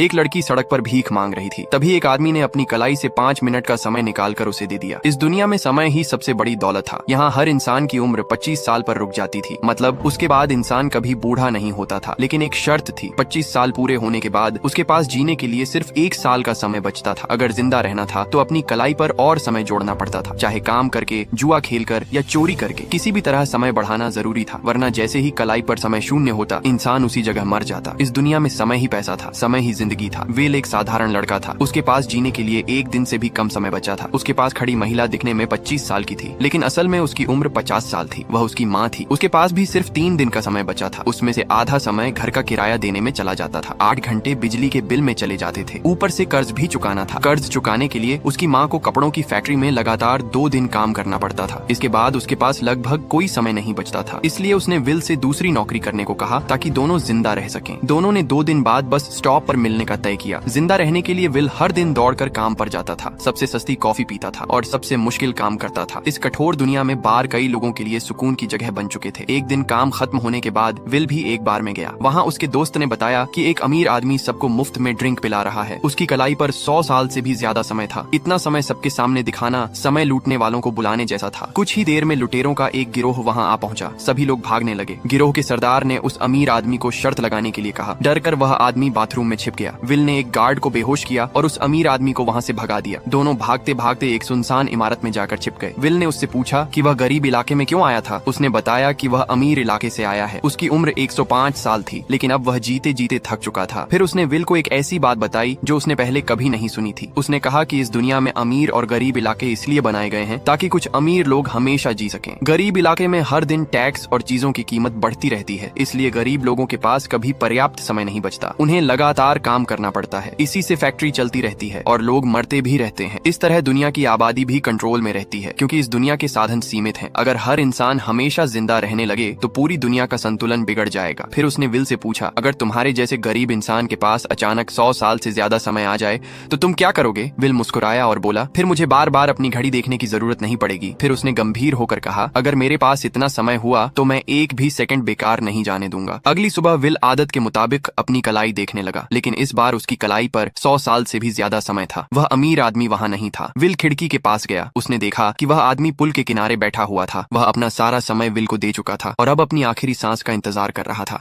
एक लड़की सड़क पर भीख मांग रही थी। तभी एक आदमी ने अपनी कलाई से 5 मिनट का समय निकालकर उसे दे दिया। इस दुनिया में समय ही सबसे बड़ी दौलत था। यहाँ हर इंसान की उम्र 25 साल पर रुक जाती थी, मतलब उसके बाद इंसान कभी बूढ़ा नहीं होता था। लेकिन एक शर्त थी, 25 साल पूरे होने के बाद उसके पास जीने के लिए सिर्फ 1 साल का समय बचता था। अगर जिंदा रहना था तो अपनी कलाई पर और समय जोड़ना पड़ता था, चाहे काम करके, जुआ खेलकर या चोरी करके। किसी भी तरह समय बढ़ाना जरूरी था, वरना जैसे ही कलाई पर समय शून्य होता, इंसान उसी जगह मर जाता। इस दुनिया में समय ही पैसा था, समय ही जिंदगी था। विल एक साधारण लड़का था। उसके पास जीने के लिए 1 दिन से भी कम समय बचा था। उसके पास खड़ी महिला दिखने में 25 साल की थी, लेकिन असल में उसकी उम्र 50 साल थी। वह उसकी माँ थी। उसके पास भी सिर्फ 3 दिन का समय बचा था। उसमें से आधा समय घर का किराया देने में चला जाता था। 8 घंटे बिजली के बिल में चले जाते थे। ऊपर से कर्ज भी चुकाना था। कर्ज चुकाने के लिए उसकी माँ को कपड़ों की फैक्ट्री में लगातार 2 दिन काम करना पड़ता था। इसके बाद उसके पास लगभग कोई समय नहीं बचता था। इसलिए उसने विल से दूसरी नौकरी करने को कहा ताकि दोनों जिंदा रह सकें। दोनों ने 2 दिन बाद बस स्टॉप पर मिलने का तय किया। जिंदा रहने के लिए विल हर दिन दौड़कर काम पर जाता था, सबसे सस्ती कॉफी पीता था और सबसे मुश्किल काम करता था। इस कठोर दुनिया में बार कई लोगों के लिए सुकून की जगह बन चुके थे। एक दिन काम खत्म होने के बाद विल भी एक बार में गया। वहाँ उसके दोस्त ने बताया कि एक अमीर आदमी सबको मुफ्त में ड्रिंक पिला रहा है। उसकी कलाई पर 100 साल से भी ज्यादा समय था। इतना समय सबके सामने दिखाना समय लूटने वालों को बुलाने जैसा था। कुछ ही देर में लुटेरों का एक गिरोह वहाँ आ पहुंचा। सभी लोग भागने लगे। गिरोह के सरदार ने उस अमीर आदमी को शर्त लगाने के लिए कहा। डरकर वह आदमी बाथरूम में छिप गया। विल ने एक गार्ड को बेहोश किया और उस अमीर आदमी को वहाँ से भगा दिया। दोनों भागते भागते एक सुनसान इमारत में जाकर छिप गए। विल ने उससे पूछा कि वह गरीब इलाके में क्यों आया था। उसने बताया कि वह अमीर इलाके से आया है। उसकी उम्र 105 साल थी, लेकिन अब वह जीते जीते थक चुका था। फिर उसने विल को एक ऐसी बात बताई जो उसने पहले कभी नहीं सुनी थी। उसने कहा कि इस दुनिया में अमीर और गरीब इलाके इसलिए बनाए गए हैं ताकि कुछ अमीर लोग हमेशा जी सकें। गरीब इलाके में हर दिन टैक्स और चीजों की कीमत बढ़ती रहती है, इसलिए गरीब लोगों के पास कभी पर्याप्त समय नहीं बचता। उन्हें लगातार काम करना पड़ता है। इसी से फैक्ट्री चलती रहती है और लोग मरते भी रहते हैं। इस तरह दुनिया की आबादी भी कंट्रोल में रहती है, क्योंकि इस दुनिया के साधन सीमित हैं। अगर हर इंसान हमेशा जिंदा रहने लगे तो पूरी दुनिया का संतुलन बिगड़ जाएगा। फिर उसने विल से पूछा, अगर तुम्हारे जैसे गरीब इंसान के पास अचानक 100 साल से ज्यादा समय आ जाए तो तुम क्या करोगे? विल मुस्कुराया और बोला, फिर मुझे बार बार अपनी घड़ी देखने की जरूरत नहीं पड़ेगी। फिर उसने गंभीर होकर कहा, अगर मेरे पास इतना समय हुआ तो मैं एक भी सेकंड बेकार नहीं जाने दूंगा। अगली सुबह विल आदत के मुताबिक अपनी कलाई देखने लगा, लेकिन इस बार उसकी कलाई पर 100 साल से भी ज्यादा समय था। वह अमीर आदमी वहाँ नहीं था। विल खिड़की के पास गया। उसने देखा कि वह आदमी पुल के किनारे बैठा हुआ था। वह अपना सारा समय विल को दे चुका था और अब अपनी आखिरी सांस का इंतजार कर रहा था।